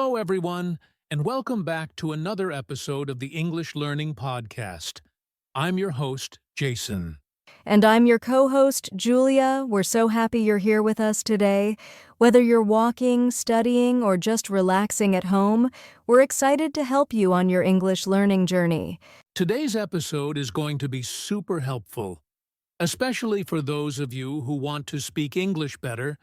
Hello, everyone, and welcome back to another episode of the English Learning Podcast. I'm your host, Jason. And I'm your co-host, Julia. We're so happy you're here with us today. Whether you're walking, studying, or just relaxing at home, we're excited to help you on your English learning journey. Today's episode is going to be super helpful, especially for those of you who want to speak English better,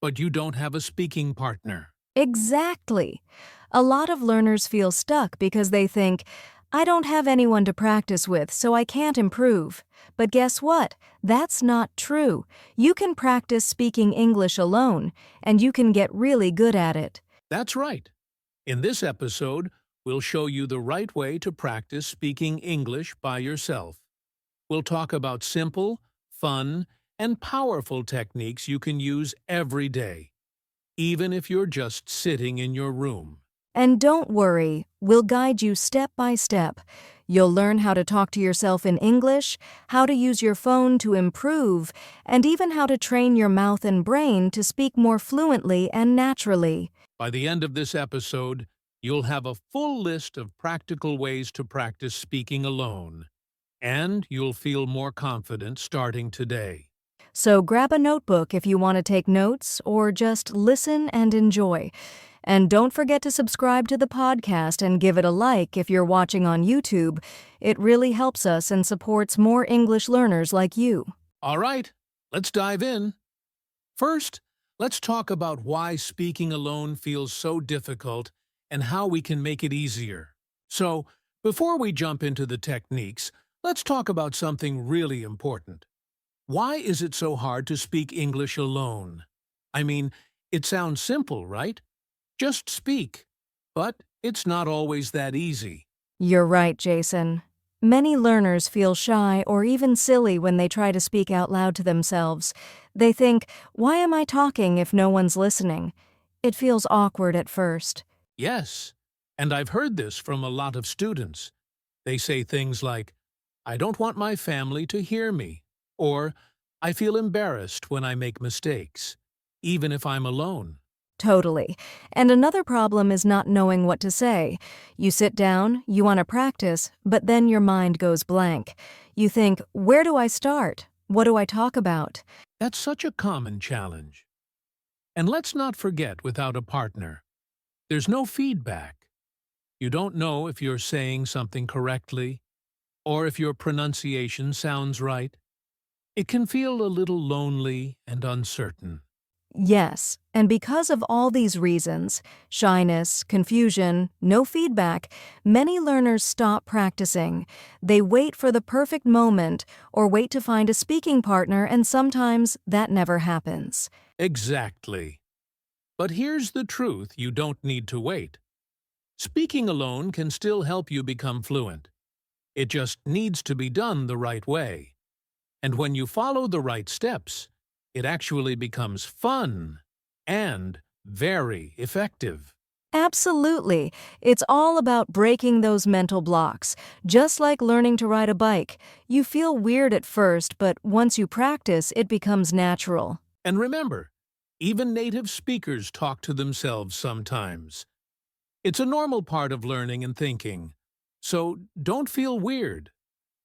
but you don't have a speaking partner. Exactly. A lot of learners feel stuck because they think, I don't have anyone to practice with, so I can't improve. But guess what? That's not true. You can practice speaking English alone, and you can get really good at it. That's right. In this episode, we'll show you the right way to practice speaking English by yourself. We'll talk about simple, fun, and powerful techniques you can use every day, even if you're just sitting in your room. And don't worry, we'll guide you step by step. You'll learn how to talk to yourself in English, how to use your phone to improve, and even how to train your mouth and brain to speak more fluently and naturally. By the end of this episode, you'll have a full list of practical ways to practice speaking alone, and you'll feel more confident starting today. So grab a notebook if you want to take notes, or just listen and enjoy. And don't forget to subscribe to the podcast and give it a like if you're watching on YouTube. It really helps us and supports more English learners like you. All right, let's dive in. First, let's talk about why speaking alone feels so difficult and how we can make it easier. So, before we jump into the techniques, let's talk about something really important. Why is it so hard to speak English alone? I mean, it sounds simple, right? Just speak. But it's not always that easy. You're right, Jason. Many learners feel shy or even silly when they try to speak out loud to themselves. They think, why am I talking if no one's listening? It feels awkward at first. Yes, and I've heard this from a lot of students. They say things like, I don't want my family to hear me, or I feel embarrassed when I make mistakes, even if I'm alone. Totally. And another problem is not knowing what to say. You sit down, you want to practice, but then your mind goes blank. You think, where do I start? What do I talk about? That's such a common challenge. And let's not forget without a partner. There's no feedback. You don't know if you're saying something correctly, or if your pronunciation sounds right. It can feel a little lonely and uncertain. Yes, and because of all these reasons, shyness, confusion, no feedback, many learners stop practicing. They wait for the perfect moment or wait to find a speaking partner, and sometimes that never happens. Exactly. But here's the truth: you don't need to wait. Speaking alone can still help you become fluent. It just needs to be done the right way. And when you follow the right steps, it actually becomes fun and very effective. Absolutely. It's all about breaking those mental blocks. Just like learning to ride a bike. You feel weird at first, but once you practice, it becomes natural. And remember, even native speakers talk to themselves sometimes. It's a normal part of learning and thinking. So don't feel weird.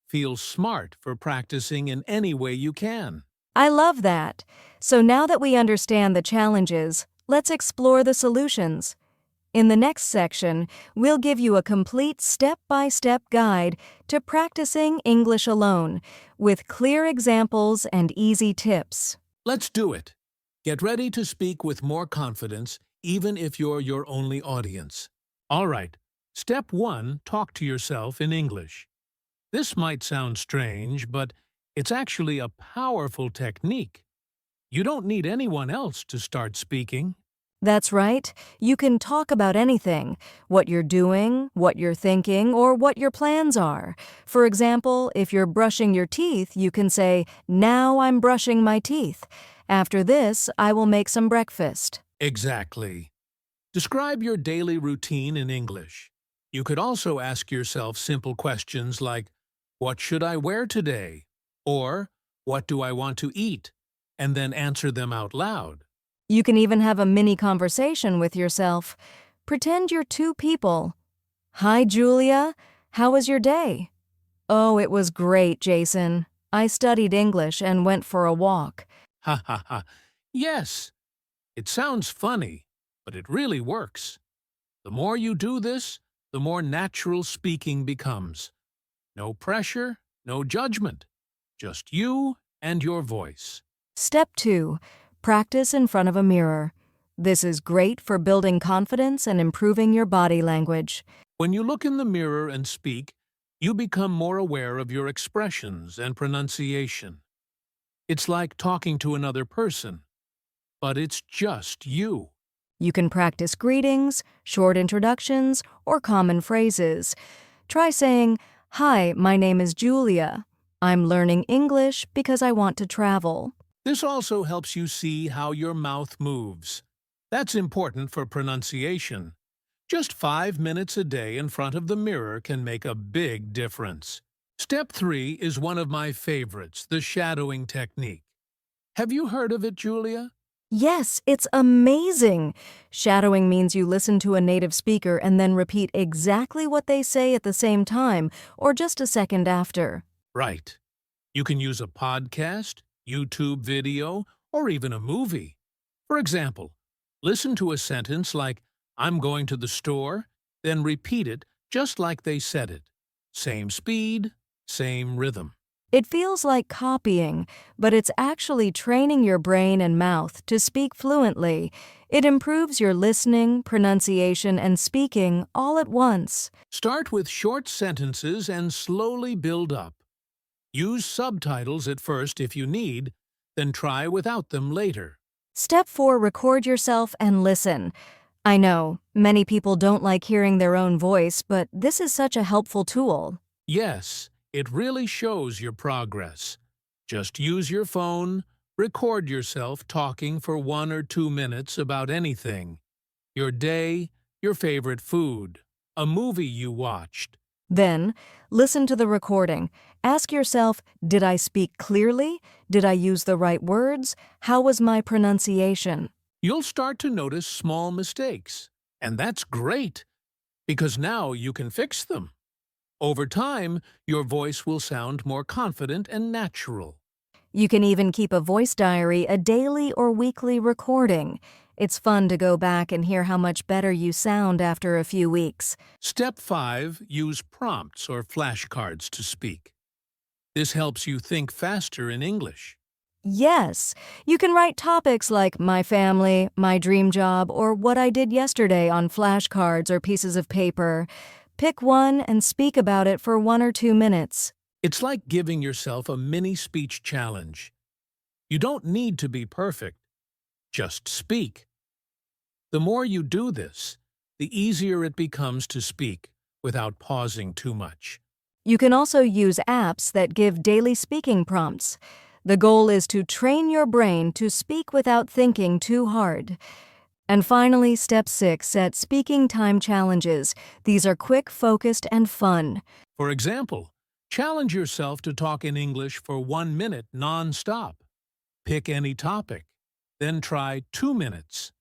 Feel smart for practicing in any way you can. I love that. So now that we understand the challenges, let's explore the solutions. In the next section, we'll give you a complete step-by-step guide to practicing English alone, with clear examples and easy tips. Let's do it. Get ready to speak with more confidence, even if you're your only audience. All right, Step 1, talk to yourself in English. This might sound strange, but it's actually a powerful technique. You don't need anyone else to start speaking. That's right. You can talk about anything, what you're doing, what you're thinking, or what your plans are. For example, if you're brushing your teeth, you can say, now I'm brushing my teeth. After this, I will make some breakfast. Exactly. Describe your daily routine in English. You could also ask yourself simple questions like, what should I wear today? Or, what do I want to eat? And then answer them out loud. You can even have a mini conversation with yourself. Pretend you're two people. Hi, Julia. How was your day? Oh, it was great, Jason. I studied English and went for a walk. Ha ha ha. Yes, it sounds funny, but it really works. The more you do this, the more natural speaking becomes. No pressure, no judgment. Just you and your voice. Step 2. Practice in front of a mirror. This is great for building confidence and improving your body language. When you look in the mirror and speak, you become more aware of your expressions and pronunciation. It's like talking to another person, but it's just you. You can practice greetings, short introductions, or common phrases. Try saying, "Hi, my name is Julia. I'm learning English because I want to travel." This also helps you see how your mouth moves. That's important for pronunciation. Just 5 minutes a day in front of the mirror can make a big difference. Step 3 is one of my favorites, the shadowing technique. Have you heard of it, Julia? Yes, it's amazing. Shadowing means you listen to a native speaker and then repeat exactly what they say at the same time or just a second after. Right. You can use a podcast, YouTube video, or even a movie. For example, listen to a sentence like, "I'm going to the store," then repeat it just like they said it. Same speed, same rhythm. It feels like copying, but it's actually training your brain and mouth to speak fluently. It improves your listening, pronunciation, and speaking all at once. Start with short sentences and slowly build up. Use subtitles at first if you need, then try without them later. Step 4. Record yourself and listen. I know, many people don't like hearing their own voice, but this is such a helpful tool. Yes, it really shows your progress. Just use your phone, record yourself talking for 1 or 2 minutes about anything. Your day, your favorite food, a movie you watched. Then, listen to the recording. Ask yourself, did I speak clearly? Did I use the right words? How was my pronunciation? You'll start to notice small mistakes, and that's great, because now you can fix them. Over time, your voice will sound more confident and natural. You can even keep a voice diary, a daily or weekly recording. It's fun to go back and hear how much better you sound after a few weeks. Step 5. Use prompts or flashcards to speak. This helps you think faster in English. Yes, you can write topics like my family, my dream job, or what I did yesterday on flashcards or pieces of paper. Pick one and speak about it for 1 or 2 minutes. It's like giving yourself a mini speech challenge. You don't need to be perfect. Just speak. The more you do this, the easier it becomes to speak without pausing too much. You can also use apps that give daily speaking prompts. The goal is to train your brain to speak without thinking too hard. And finally, Step 6, set speaking time challenges. These are quick, focused, and fun. For example, challenge yourself to talk in English for 1 minute non-stop. Pick any topic. Then try 2 minutes.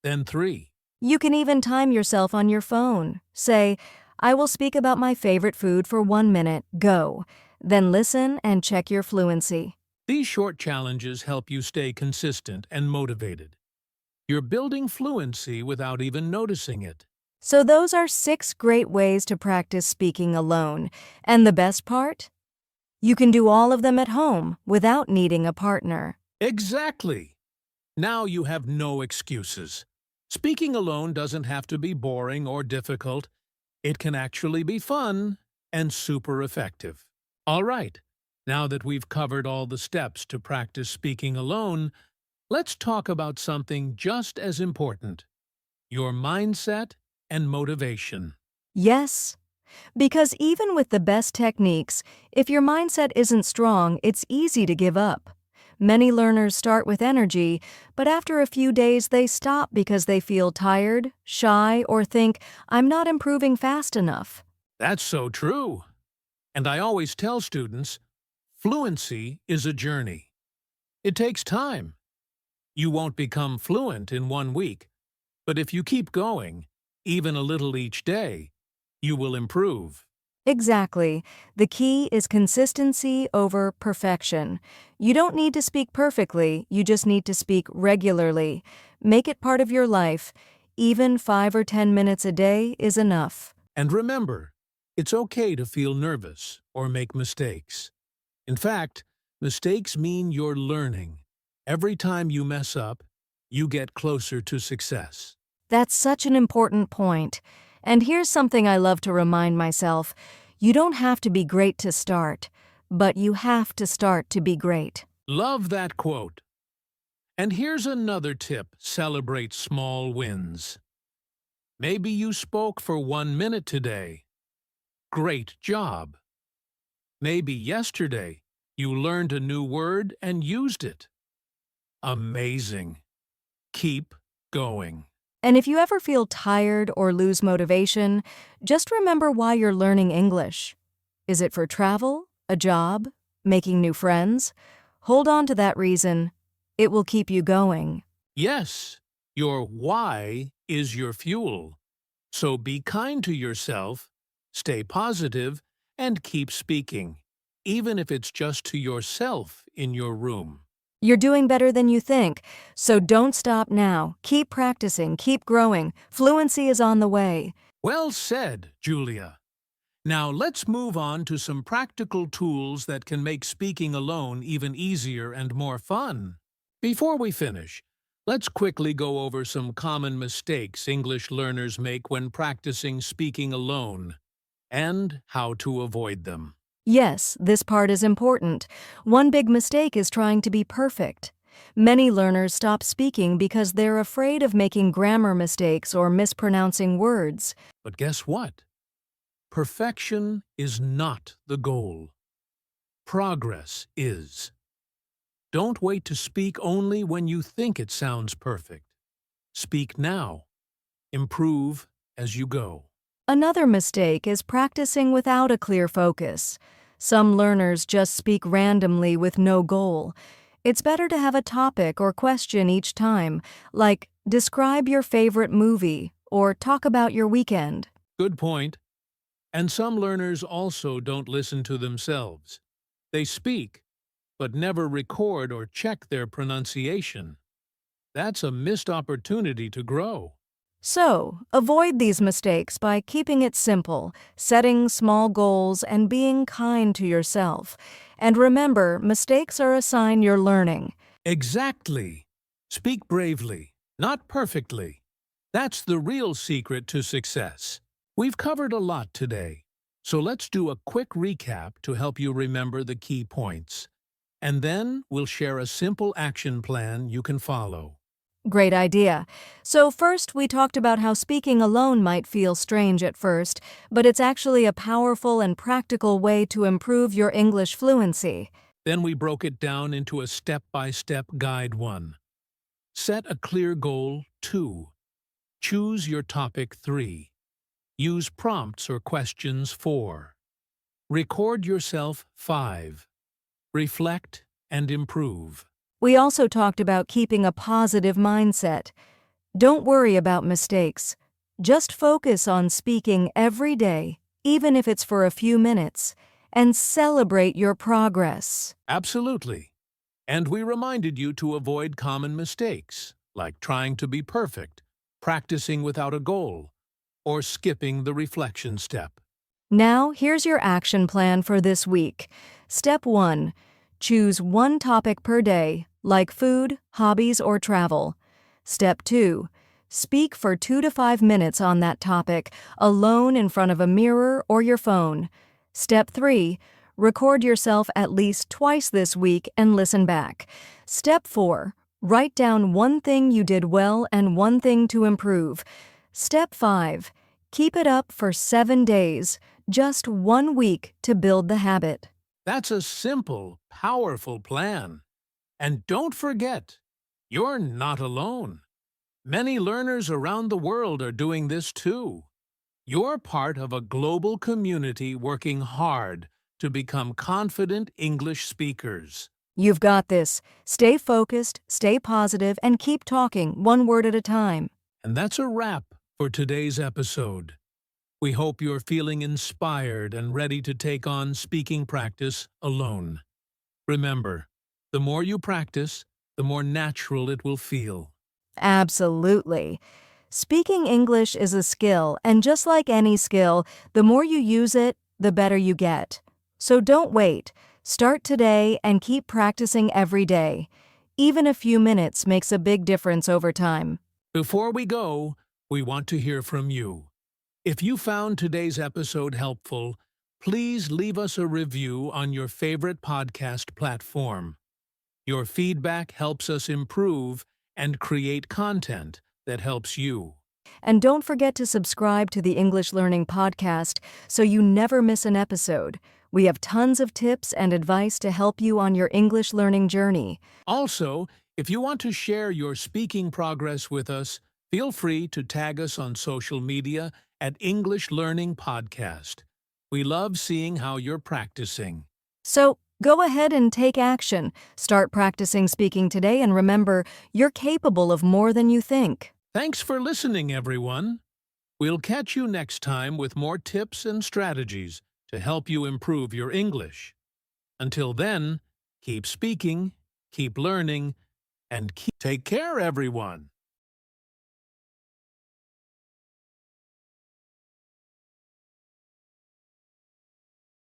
Then 3. You can even time yourself on your phone. Say, I will speak about my favorite food for 1 minute. Go. Then listen and check your fluency. These short challenges help you stay consistent and motivated. You're building fluency without even noticing it. So those are 6 great ways to practice speaking alone. And the best part? You can do all of them at home without needing a partner. Exactly! Now you have no excuses. Speaking alone doesn't have to be boring or difficult. It can actually be fun and super effective. All right, now that we've covered all the steps to practice speaking alone, let's talk about something just as important: your mindset and motivation. Yes, because even with the best techniques, if your mindset isn't strong, it's easy to give up. Many learners start with energy, but after a few days they stop because they feel tired, shy, or think, I'm not improving fast enough. That's so true. And I always tell students, fluency is a journey. It takes time. You won't become fluent in 1 week, but if you keep going, even a little each day, you will improve. Exactly. The key is consistency over perfection. You don't need to speak perfectly, you just need to speak regularly. Make it part of your life. Even 5 or 10 minutes a day is enough. And remember, it's okay to feel nervous or make mistakes. In fact, mistakes mean you're learning. Every time you mess up, you get closer to success. That's such an important point. And here's something I love to remind myself. You don't have to be great to start, but you have to start to be great. Love that quote. And here's another tip: celebrate small wins. Maybe you spoke for 1 minute today. Great job. Maybe yesterday you learned a new word and used it. Amazing. Keep going. And if you ever feel tired or lose motivation, just remember why you're learning English. Is it for travel, a job, making new friends? Hold on to that reason. It will keep you going. Yes, your why is your fuel. So be kind to yourself, stay positive, and keep speaking, even if it's just to yourself in your room. You're doing better than you think, so don't stop now. Keep practicing, keep growing. Fluency is on the way. Well said, Julia. Now let's move on to some practical tools that can make speaking alone even easier and more fun. Before we finish, let's quickly go over some common mistakes English learners make when practicing speaking alone, and how to avoid them. Yes, this part is important. One big mistake is trying to be perfect. Many learners stop speaking because they're afraid of making grammar mistakes or mispronouncing words. But guess what? Perfection is not the goal. Progress is. Don't wait to speak only when you think it sounds perfect. Speak now. Improve as you go. Another mistake is practicing without a clear focus. Some learners just speak randomly with no goal. It's better to have a topic or question each time, like describe your favorite movie or talk about your weekend. Good point. And some learners also don't listen to themselves. They speak, but never record or check their pronunciation. That's a missed opportunity to grow. So, avoid these mistakes by keeping it simple, setting small goals, and being kind to yourself. And remember, mistakes are a sign you're learning. Exactly. Speak bravely, not perfectly. That's the real secret to success. We've covered a lot today, so let's do a quick recap to help you remember the key points. And then we'll share a simple action plan you can follow. Great idea. So first, we talked about how speaking alone might feel strange at first, but it's actually a powerful and practical way to improve your English fluency. Then we broke it down into a step-by-step guide. 1. Set a clear goal. 2. Choose your topic. 3. Use prompts or questions. 4. Record yourself. 5. Reflect and improve. We also talked about keeping a positive mindset. Don't worry about mistakes. Just focus on speaking every day, even if it's for a few minutes, and celebrate your progress. Absolutely. And we reminded you to avoid common mistakes, like trying to be perfect, practicing without a goal, or skipping the reflection step. Now, here's your action plan for this week. Step 1. Choose one topic per day, like food, hobbies, or travel. Step 2. Speak for 2 to 5 minutes on that topic, alone in front of a mirror or your phone. Step 3. Record yourself at least twice this week and listen back. Step 4. Write down one thing you did well and one thing to improve. Step 5. Keep it up for 7 days, just 1 week to build the habit. That's a simple, powerful plan. And don't forget, you're not alone. Many learners around the world are doing this too. You're part of a global community working hard to become confident English speakers. You've got this. Stay focused, stay positive, and keep talking 1 word at a time. And that's a wrap for today's episode. We hope you're feeling inspired and ready to take on speaking practice alone. Remember, the more you practice, the more natural it will feel. Absolutely. Speaking English is a skill, and just like any skill, the more you use it, the better you get. So don't wait. Start today and keep practicing every day. Even a few minutes makes a big difference over time. Before we go, we want to hear from you. If you found today's episode helpful, please leave us a review on your favorite podcast platform. Your feedback helps us improve and create content that helps you. And don't forget to subscribe to the English Learning Podcast so you never miss an episode. We have tons of tips and advice to help you on your English learning journey. Also, if you want to share your speaking progress with us, feel free to tag us on social media at English Learning Podcast. We love seeing how you're practicing. So, go ahead and take action. Start practicing speaking today, and remember, you're capable of more than you think. Thanks for listening, everyone. We'll catch you next time with more tips and strategies to help you improve your English. Until then, keep speaking, keep learning, and take care, everyone.